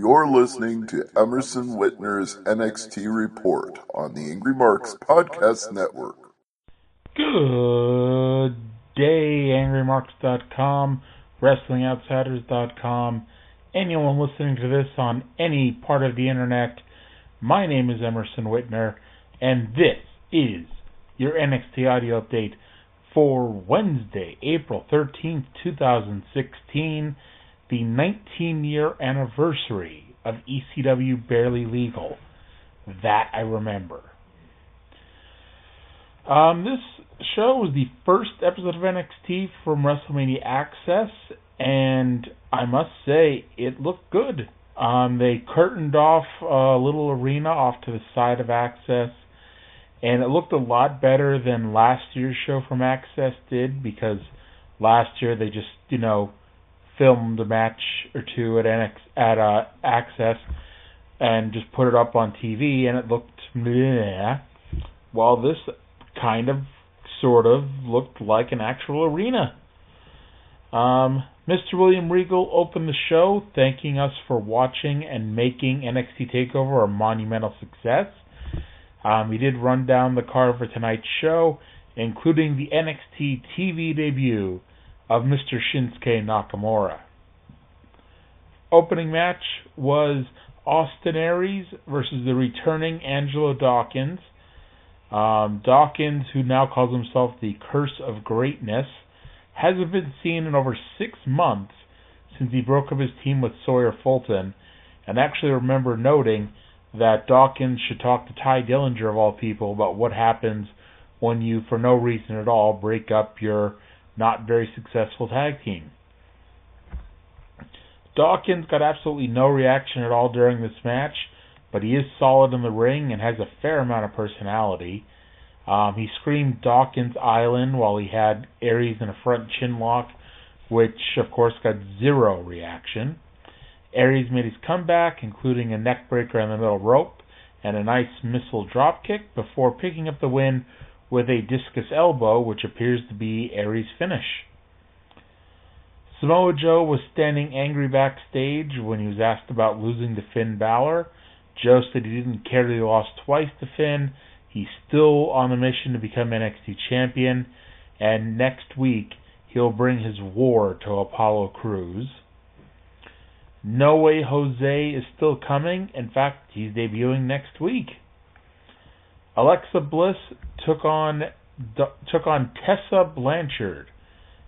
You're listening to Emerson Whitner's NXT Report on the Angry Marks Podcast Network. Good day, AngryMarks.com, WrestlingOutsiders.com, anyone listening to this on any part of the internet. My name is Emerson Whitner, and this is your NXT audio update for Wednesday, April 13th, 2016, the 19-year anniversary of ECW Barely Legal. That I remember. This show was the first episode of NXT from WrestleMania Access, and I must say, it looked good. They curtained off a little arena off to the side of Access, and it looked a lot better than last year's show from Access did, because last year they just, filmed a match or two at Access and just put it up on TV, and it looked bleh. Well, this kind of, sort of, looked like an actual arena. Mr. William Regal opened the show, thanking us for watching and making NXT TakeOver a monumental success. He did run down the card for tonight's show, including the NXT TV debut of Mr. Shinsuke Nakamura. Opening match was Austin Aries versus the returning Angelo Dawkins. Dawkins, who now calls himself the Curse of Greatness, hasn't been seen in over 6 months since he broke up his team with Sawyer Fulton, and actually remember noting that Dawkins should talk to Tye Dillinger, of all people, about what happens when you, for no reason at all, break up your not very successful tag team. Dawkins got absolutely no reaction at all during this match, but he is solid in the ring and has a fair amount of personality. He screamed Dawkins Island while he had Aries in a front chin lock, which of course got zero reaction. Aries made his comeback, including a neckbreaker on the middle rope and a nice missile dropkick, before picking up the win with a discus elbow, which appears to be Aries' finish. Samoa Joe was standing angry backstage when he was asked about losing to Finn Balor. Joe said he didn't care that he lost twice to Finn. He's still on a mission to become NXT champion, and next week he'll bring his war to Apollo Crews. No Way Jose is still coming. In fact, he's debuting next week. Alexa Bliss took on Tessa Blanchard.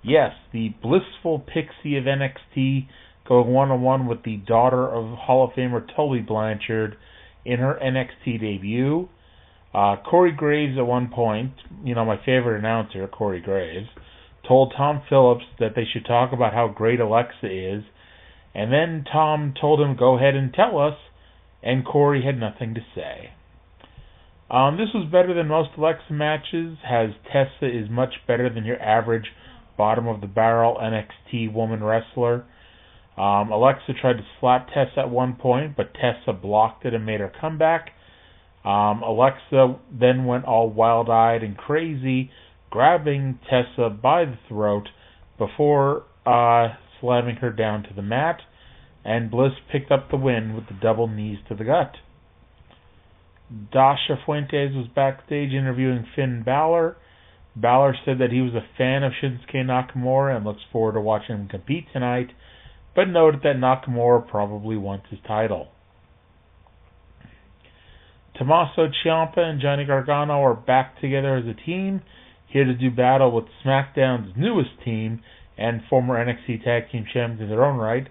Yes, the blissful pixie of NXT, going one-on-one with the daughter of Hall of Famer Tully Blanchard in her NXT debut. Corey Graves at one point, my favorite announcer, Corey Graves, told Tom Phillips that they should talk about how great Alexa is, and then Tom told him, go ahead and tell us, and Corey had nothing to say. This was better than most Alexa matches, as Tessa is much better than your average bottom-of-the-barrel NXT woman wrestler. Alexa tried to slap Tessa at one point, but Tessa blocked it and made her comeback. Alexa then went all wild-eyed and crazy, grabbing Tessa by the throat before slamming her down to the mat, and Bliss picked up the win with the double knees to the gut. Dasha Fuentes was backstage interviewing Finn Balor. Balor said that he was a fan of Shinsuke Nakamura and looks forward to watching him compete tonight, but noted that Nakamura probably wants his title. Tommaso Ciampa and Johnny Gargano are back together as a team, here to do battle with SmackDown's newest team and former NXT Tag Team Champions in their own right,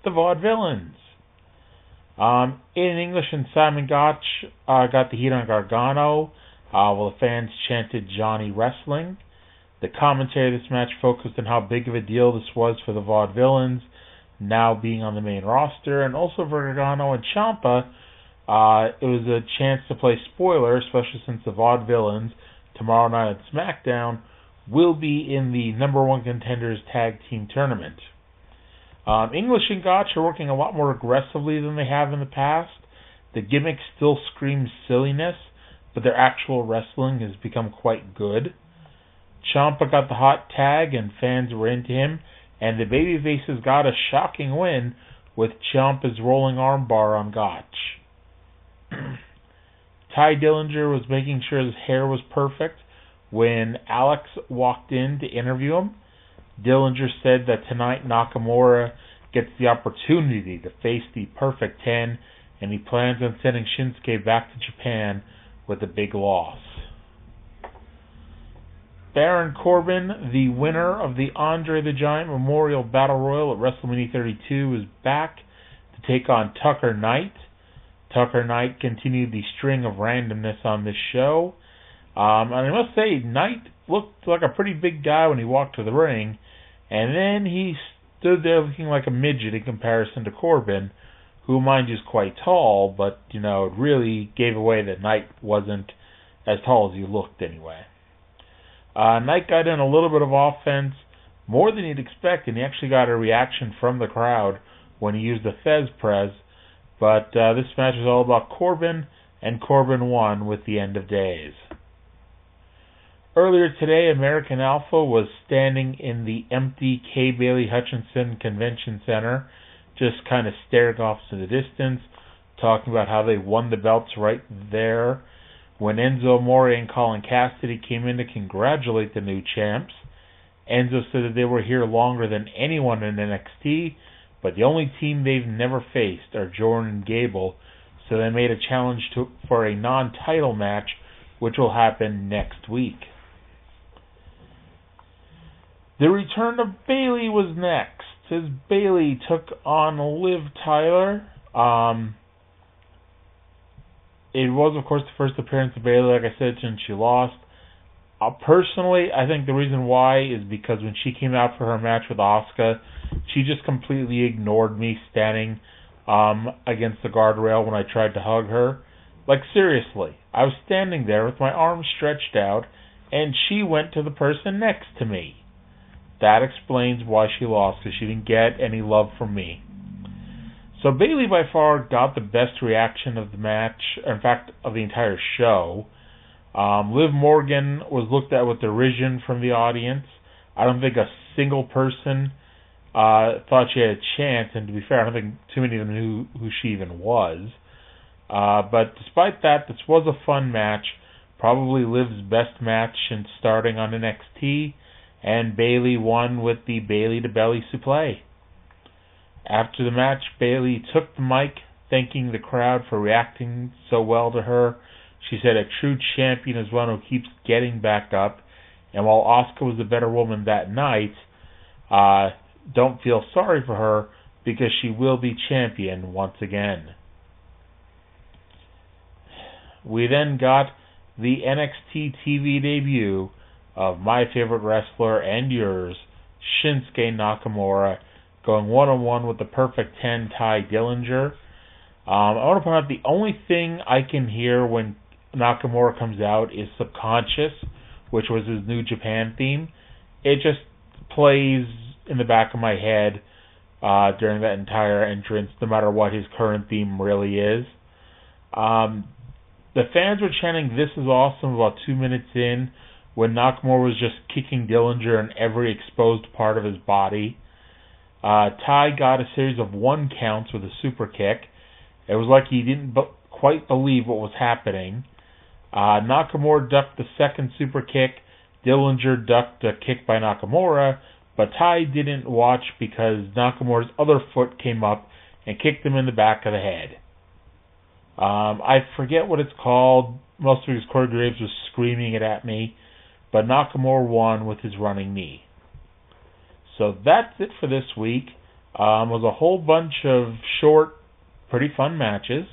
the Vaudevillains. In English, and Simon Gotch got the heat on Gargano, while the fans chanted Johnny Wrestling. The commentary of this match focused on how big of a deal this was for the Vaudevillains, now being on the main roster, and also for Gargano and Ciampa. It was a chance to play spoiler, especially since the Vaudevillains, tomorrow night at SmackDown, will be in the number one contenders tag team tournament. English and Gotch are working a lot more aggressively than they have in the past. The gimmick still screams silliness, but their actual wrestling has become quite good. Ciampa got the hot tag and fans were into him, and the babyfaces got a shocking win with Ciampa's rolling armbar on Gotch. Tye Dillinger was making sure his hair was perfect when Alex walked in to interview him. Dillinger said that tonight Nakamura gets the opportunity to face the Perfect 10, and he plans on sending Shinsuke back to Japan with a big loss. Baron Corbin, the winner of the Andre the Giant Memorial Battle Royal at WrestleMania 32, is back to take on Tucker Knight. Tucker Knight continued the string of randomness on this show. And I must say, Knight looked like a pretty big guy when he walked to the ring, and then he stood there looking like a midget in comparison to Corbin, who, mind you, is quite tall, but, it really gave away that Knight wasn't as tall as he looked anyway. Knight got in a little bit of offense, more than he'd expect, and he actually got a reaction from the crowd when he used the Fez Press, but this match was all about Corbin, and Corbin won with the End of Days. Earlier today, American Alpha was standing in the empty Kay Bailey Hutchinson Convention Center, just kind of staring off to the distance, talking about how they won the belts right there. When Enzo Amore and Colin Cassidy came in to congratulate the new champs, Enzo said that they were here longer than anyone in NXT, but the only team they've never faced are Jordan and Gable, so they made a challenge for a non-title match, which will happen next week. The return of Bayley was next, as Bayley took on Liv Tyler. It was, of course, the first appearance of Bayley, like I said, since she lost. Personally, I think the reason why is because when she came out for her match with Asuka, she just completely ignored me standing against the guardrail when I tried to hug her. Like, seriously, I was standing there with my arms stretched out, and she went to the person next to me. That explains why she lost, because she didn't get any love from me. So Bayley by far got the best reaction of the match, in fact, of the entire show. Liv Morgan was looked at with derision from the audience. I don't think a single person thought she had a chance, and to be fair, I don't think too many of them knew who she even was. But despite that, this was a fun match, probably Liv's best match since starting on NXT, and Bayley won with the Bayley to Belly suplex. After the match, Bayley took the mic, thanking the crowd for reacting so well to her. She said a true champion is one who keeps getting back up, and while Asuka was a better woman that night, don't feel sorry for her because she will be champion once again. We then got the NXT TV debut of my favorite wrestler and yours, Shinsuke Nakamura, going one-on-one with the Perfect 10, Tye Dillinger. I want to point out the only thing I can hear when Nakamura comes out is Subconscious, which was his New Japan theme. It just plays in the back of my head during that entire entrance, no matter what his current theme really is. The fans were chanting, "This is awesome," about 2 minutes in, when Nakamura was just kicking Dillinger in every exposed part of his body. Tye got a series of 1 counts with a super kick. It was like he didn't quite believe what was happening. Nakamura ducked the second super kick. Dillinger ducked a kick by Nakamura, but Tye didn't watch because Nakamura's other foot came up and kicked him in the back of the head. I forget what it's called. Most of his Corey Graves was screaming it at me, but Nakamura won with his running knee. So that's it for this week. It was a whole bunch of short, pretty fun matches.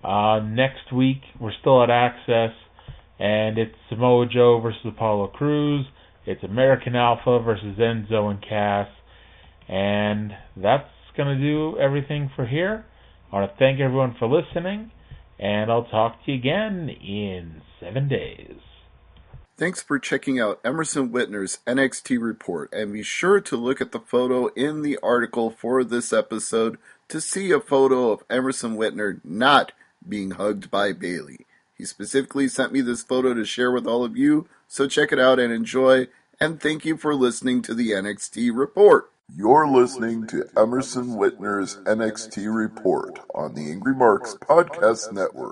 Next week, we're still at Access, and it's Samoa Joe versus Apollo Crews. It's American Alpha versus Enzo and Cass. And that's going to do everything for here. I want to thank everyone for listening, and I'll talk to you again in 7 days. Thanks for checking out Emerson Whitner's NXT report, and be sure to look at the photo in the article for this episode to see a photo of Emerson Whitner not being hugged by Bayley. He specifically sent me this photo to share with all of you, so check it out and enjoy, and thank you for listening to the NXT report. You're listening to Emerson Whitner's NXT Report on the Angry Marks Podcast Network.